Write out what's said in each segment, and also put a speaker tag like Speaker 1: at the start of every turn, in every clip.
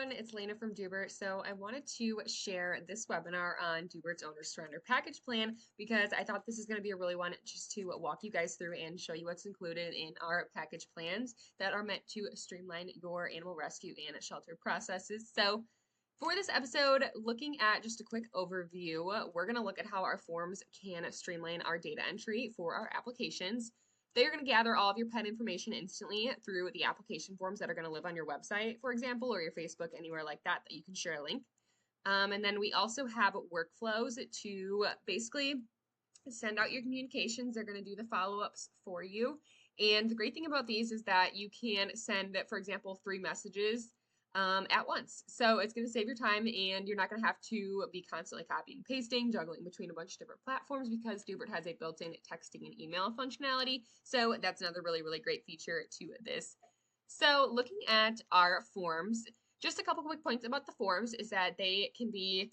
Speaker 1: everyone, it's Lena from Doobert. So I wanted to share this webinar on Doobert's Owner Surrender Package Plan because I thought this is going to be a really one just to walk you guys through and show you what's included in our package plans that are meant to streamline your animal rescue and shelter processes. So for this episode, looking at just a quick overview, we're going to look at how our forms can streamline our data entry for our applications. They're going to gather all of your pet information instantly through the application forms that are going to live on your website, for example, or your Facebook, anywhere like that you can share a link. And then we also have workflows to basically send out your communications. They're going to do the follow-ups for you. And the great thing about these is that you can send, for example, 3 messages at once. So it's going to save your time and you're not going to have to be constantly copying and pasting, juggling between a bunch of different platforms because Doobert has a built-in texting and email functionality. So that's another really, really great feature to this. So looking at our forms, just a couple quick points about the forms is that they can be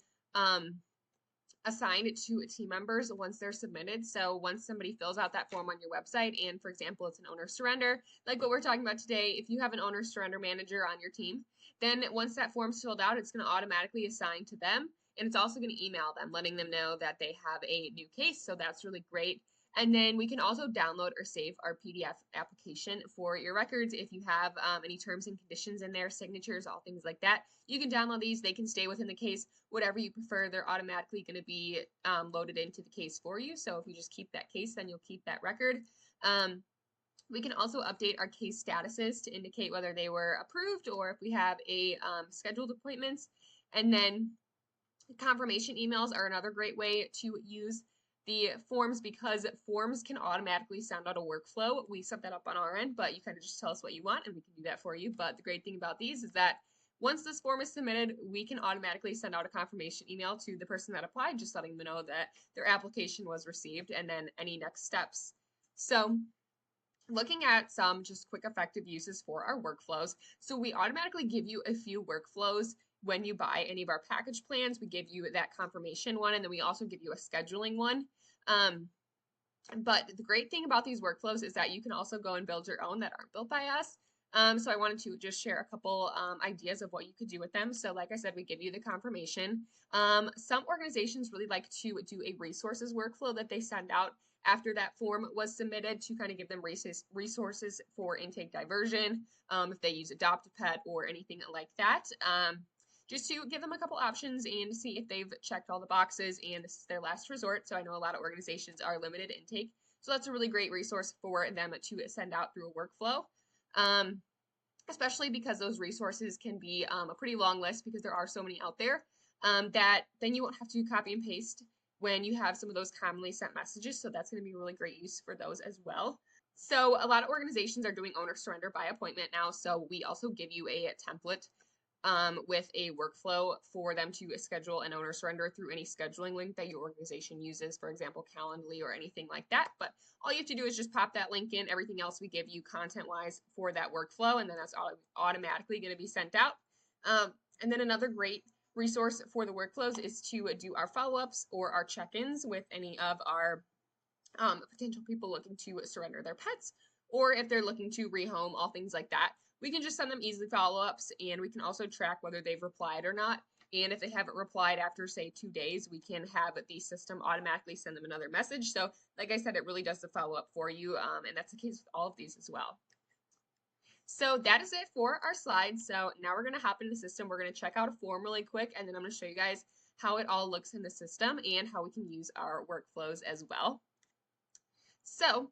Speaker 1: assigned to team members once they're submitted. So once somebody fills out that form on your website, and for example, it's an owner surrender, like what we're talking about today, if you have an owner surrender manager on your team, then once that form's filled out, it's going to automatically assign to them. And it's also going to email them, letting them know that they have a new case. So that's really great. And then we can also download or save our PDF application for your records. If you have any terms and conditions in there, signatures, all things like that, you can download these. They can stay within the case, whatever you prefer. They're automatically going to be loaded into the case for you. So if you just keep that case, then you'll keep that record. We can also update our case statuses to indicate whether they were approved or if we have a scheduled appointments. And then confirmation emails are another great way to use the forms because forms can automatically send out a workflow. We set that up on our end, but you kind of just tell us what you want and we can do that for you. But the great thing about these is that once this form is submitted, we can automatically send out a confirmation email to the person that applied, just letting them know that their application was received and then any next steps. So looking at some just quick effective uses for our workflows. So we automatically give you a few workflows when you buy any of our package plans. We give you that confirmation one, and then we also give you a scheduling one. But the great thing about these workflows is that you can also go and build your own that aren't built by us. So I wanted to just share a couple ideas of what you could do with them. So like I said, we give you the confirmation. Some organizations really like to do a resources workflow that they send out after that form was submitted to kind of give them resources for intake diversion, if they use Adopt a Pet or anything like that. Just to give them a couple options and see if they've checked all the boxes and this is their last resort. So I know a lot of organizations are limited intake. So that's a really great resource for them to send out through a workflow. Especially because those resources can be a pretty long list because there are so many out there that then you won't have to copy and paste when you have some of those commonly sent messages. So that's going to be really great use for those as well. So a lot of organizations are doing owner surrender by appointment now. So we also give you a template with a workflow for them to schedule an owner surrender through any scheduling link that your organization uses, for example, Calendly or anything like that. But all you have to do is just pop that link in. Everything else we give you content-wise for that workflow, and then that's automatically going to be sent out. And then another great resource for the workflows is to do our follow-ups or our check-ins with any of our potential people looking to surrender their pets, or if they're looking to rehome, all things like that. We can just send them easily follow-ups, and we can also track whether they've replied or not. And if they haven't replied after, say, 2 days, we can have the system automatically send them another message. So, like I said, it really does the follow-up for you, and that's the case with all of these as well. So that is it for our slides. So now we're going to hop into the system. We're going to check out a form really quick, and then I'm going to show you guys how it all looks in the system and how we can use our workflows as well. So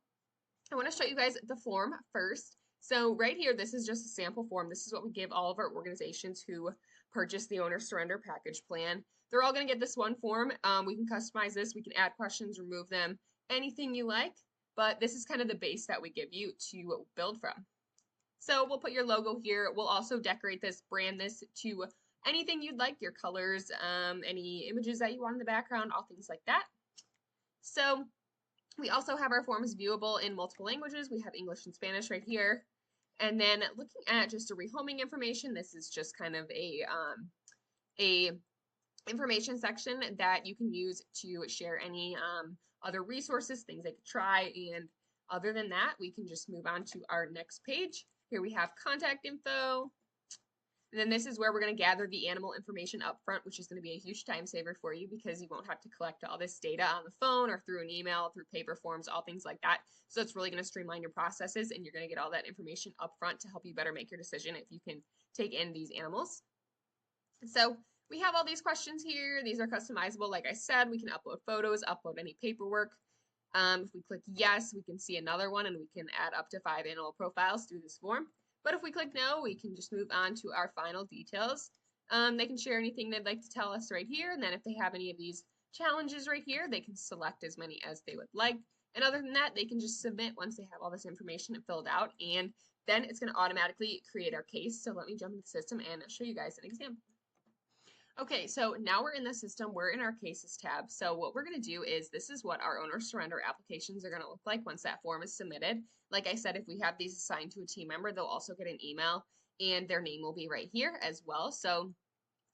Speaker 1: I want to show you guys the form first. So right here, this is just a sample form. This is what we give all of our organizations who purchase the owner surrender package plan. They're all going to get this one form. We can customize this. We can add questions, remove them, anything you like. But this is kind of the base that we give you to build from. So we'll put your logo here. We'll also decorate this, brand this to anything you'd like, your colors, any images that you want in the background, all things like that. So we also have our forms viewable in multiple languages. We have English and Spanish right here. And then looking at just a rehoming information, this is just kind of a information section that you can use to share any other resources, things they could try. And other than that, we can just move on to our next page. Here we have contact info. And then this is where we're going to gather the animal information up front, which is going to be a huge time saver for you because you won't have to collect all this data on the phone or through an email, through paper forms, all things like that. So it's really going to streamline your processes, and you're going to get all that information up front to help you better make your decision if you can take in these animals. So we have all these questions here. These are customizable. Like I said, we can upload photos, upload any paperwork. If we click yes, we can see another one, and we can add up to 5 animal profiles through this form. But if we click no, we can just move on to our final details. They can share anything they'd like to tell us right here, and then if they have any of these challenges right here, they can select as many as they would like. And other than that, they can just submit once they have all this information filled out, and then it's going to automatically create our case. So let me jump into the system and show you guys an example. Okay, so now we're in the system, we're in our cases tab. So what we're going to do is this is what our owner surrender applications are going to look like once that form is submitted. Like I said, if we have these assigned to a team member, they'll also get an email and their name will be right here as well. So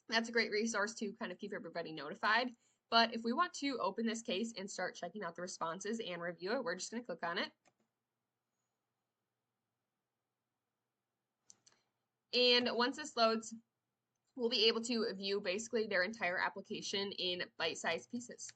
Speaker 1: that's a great resource to kind of keep everybody notified. But if we want to open this case and start checking out the responses and review it, we're just going to click on it. And once this loads, we'll be able to view basically their entire application in bite-sized pieces.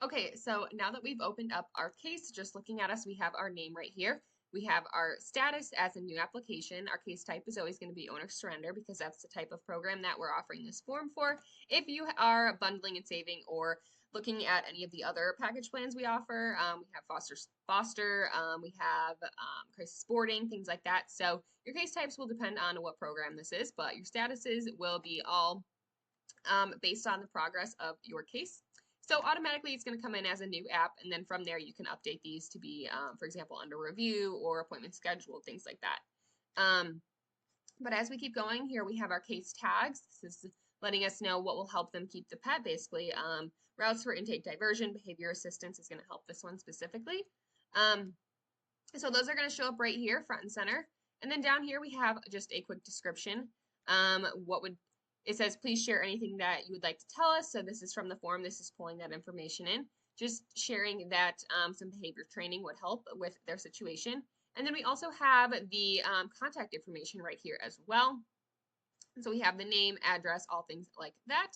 Speaker 1: Okay, so now that we've opened up our case, just looking at us, we have our name right here. We have our status as a new application. Our case type is always going to be owner surrender because that's the type of program that we're offering this form for. If you are bundling and saving or looking at any of the other package plans we offer, we have foster, we have crisis boarding, things like that. So your case types will depend on what program this is, but your statuses will be all based on the progress of your case. So automatically it's going to come in as a new app, and then from there you can update these to be, for example, under review or appointment scheduled, things like that. But as we keep going here, we have our case tags. This is letting us know what will help them keep the pet, basically. Routes for intake diversion, behavior assistance is going to help this one specifically. So those are going to show up right here, front and center. And then down here we have just a quick description. It says, please share anything that you would like to tell us. So this is from the form. This is pulling that information in. Just sharing that some behavior training would help with their situation. And then we also have the contact information right here as well. So we have the name, address, all things like that.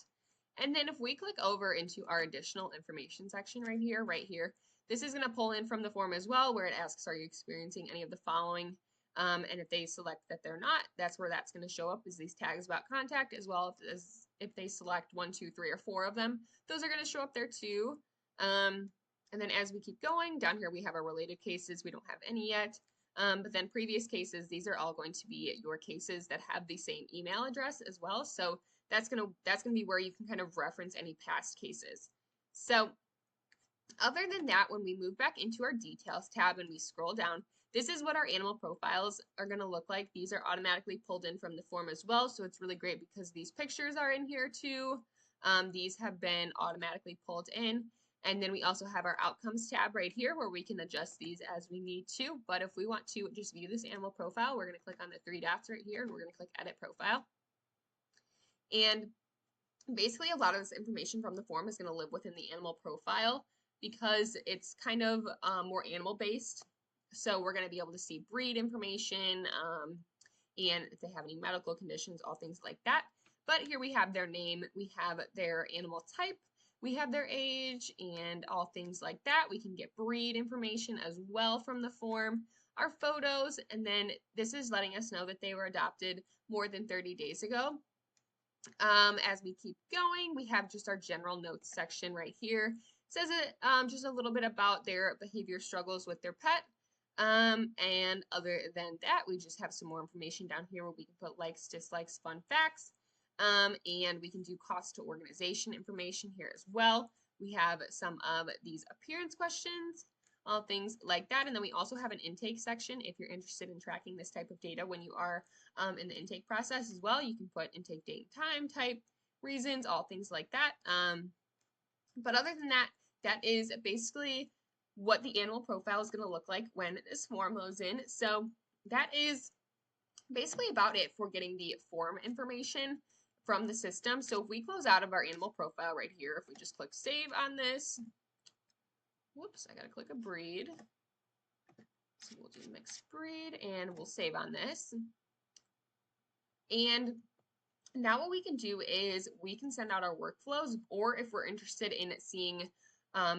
Speaker 1: And then if we click over into our additional information section right here, this is going to pull in from the form as well, where it asks, are you experiencing any of the following? And if they select that they're not, that's where that's going to show up, is these tags about contact, as well as if they select 1, 2, 3, or 4 of them, those are going to show up there too. And then as we keep going, down here we have our related cases. We don't have any yet. But then previous cases, these are all going to be your cases that have the same email address as well. So that's gonna be where you can kind of reference any past cases. So other than that, when we move back into our details tab and we scroll down, this is what our animal profiles are going to look like. These are automatically pulled in from the form as well. So it's really great because these pictures are in here too. These have been automatically pulled in. And then we also have our outcomes tab right here where we can adjust these as we need to. But if we want to just view this animal profile, we're going to click on the 3 dots right here and we're going to click edit profile. And basically a lot of this information from the form is going to live within the animal profile because it's kind of more animal based. So we're going to be able to see breed information and if they have any medical conditions, all things like that. But here we have their name, we have their animal type, we have their age, and all things like that. We can get breed information as well from the form, our photos, and then this is letting us know that they were adopted more than 30 days ago. As we keep going, we have just our general notes section right here. It says just a little bit about their behavior struggles with their pet. And other than that, we just have some more information down here where we can put likes, dislikes, fun facts. And we can do cost to organization information here as well. We have some of these appearance questions, all things like that. And then we also have an intake section if you're interested in tracking this type of data when you are in the intake process as well. You can put intake date and time, type, reasons, all things like that. But other than that, that is basically what the animal profile is going to look like when this form loads in. So that is basically about it for getting the form information from the system. So if we close out of our animal profile right here, if we just click save on this, whoops, I gotta click a breed. So we'll do mixed breed and we'll save on this. And now what we can do is we can send out our workflows, or if we're interested in seeing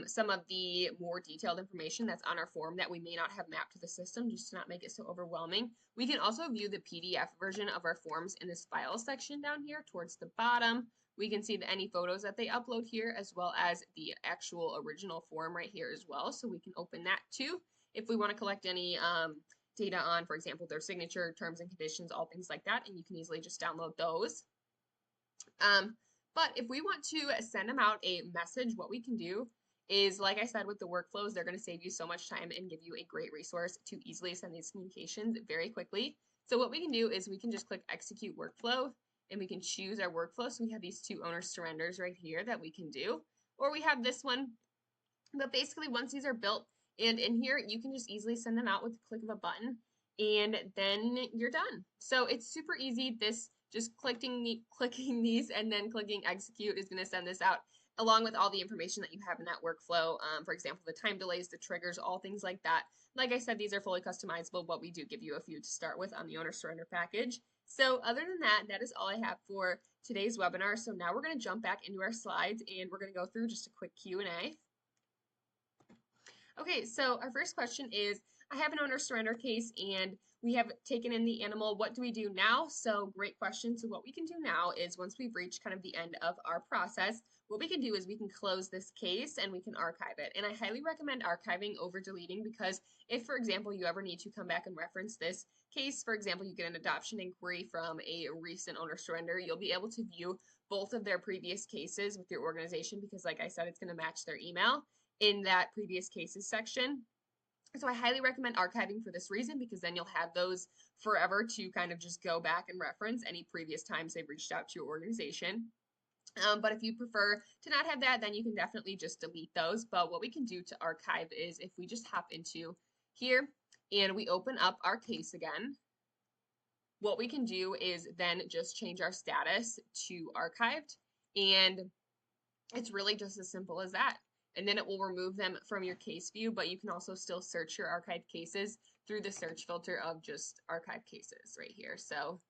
Speaker 1: some of the more detailed information that's on our form that we may not have mapped to the system, just to not make it so overwhelming, we can also view the PDF version of our forms in this file section down here towards the bottom. We can see any photos that they upload here, as well as the actual original form right here as well. So we can open that too if we want to collect any data on, for example, their signature, terms and conditions, all things like that, and you can easily just download those. But if we want to send them out a message, what we can do is, like I said, with the workflows, they're going to save you so much time and give you a great resource to easily send these communications very quickly. So what we can do is we can just click execute workflow, and we can choose our workflow. So we have these 2 owner surrenders right here that we can do, or we have this one. But basically, once these are built and in here, you can just easily send them out with the click of a button, and then you're done. So it's super easy. This just clicking these and then clicking execute is going to send this out along with all the information that you have in that workflow. For example, the time delays, the triggers, all things like that. Like I said, these are fully customizable, but we do give you a few to start with on the owner surrender package. So other than that, that is all I have for today's webinar. So now we're going to jump back into our slides and we're going to go through just a quick Q&A. Okay, so our first question is, I have an owner surrender case and we have taken in the animal. What do we do now? So great question. So what we can do now is, once we've reached kind of the end of our process, what we can do is we can close this case and we can archive it. And I highly recommend archiving over deleting, because if, for example, you ever need to come back and reference this case, for example, you get an adoption inquiry from a recent owner surrender, you'll be able to view both of their previous cases with your organization, because like I said, it's going to match their email in that previous cases section. So I highly recommend archiving for this reason, because then you'll have those forever to kind of just go back and reference any previous times they've reached out to your organization. But if you prefer to not have that, then you can definitely just delete those. But what we can do to archive is, if we just hop into here and we open up our case again, what we can do is then just change our status to archived, and it's really just as simple as that. And then it will remove them from your case view, but you can also still search your archived cases through the search filter of just archived cases right here. So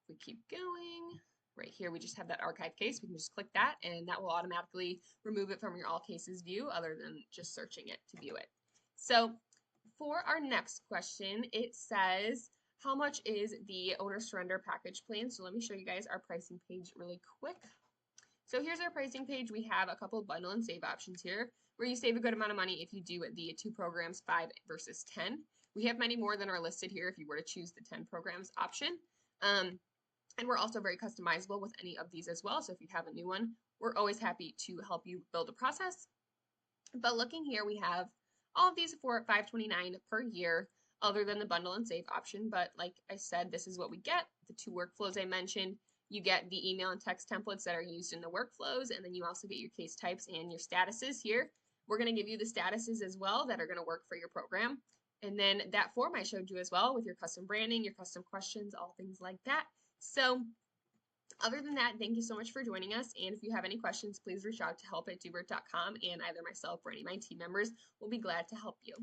Speaker 1: if we keep going, right here we just have that archived case. We can just click that and that will automatically remove it from your all cases view, other than just searching it to view it. So for our next question, it says, how much is the owner surrender package plan? So let me show you guys our pricing page really quick. So here's our pricing page. We have a couple of bundle and save options here, where you save a good amount of money if you do the 2 programs, 5 versus 10. We have many more than are listed here if you were to choose the 10 programs option. And we're also very customizable with any of these as well. So if you have a new one, we're always happy to help you build a process. But looking here, we have all of these for $529 per year, other than the bundle and save option. But like I said, this is what we get. The 2 workflows I mentioned. You get the email and text templates that are used in the workflows, and then you also get your case types and your statuses here. We're going to give you the statuses as well that are going to work for your program. And then that form I showed you as well, with your custom branding, your custom questions, all things like that. So other than that, thank you so much for joining us. And if you have any questions, please reach out to help@Doobert.com, and either myself or any of my team members will be glad to help you.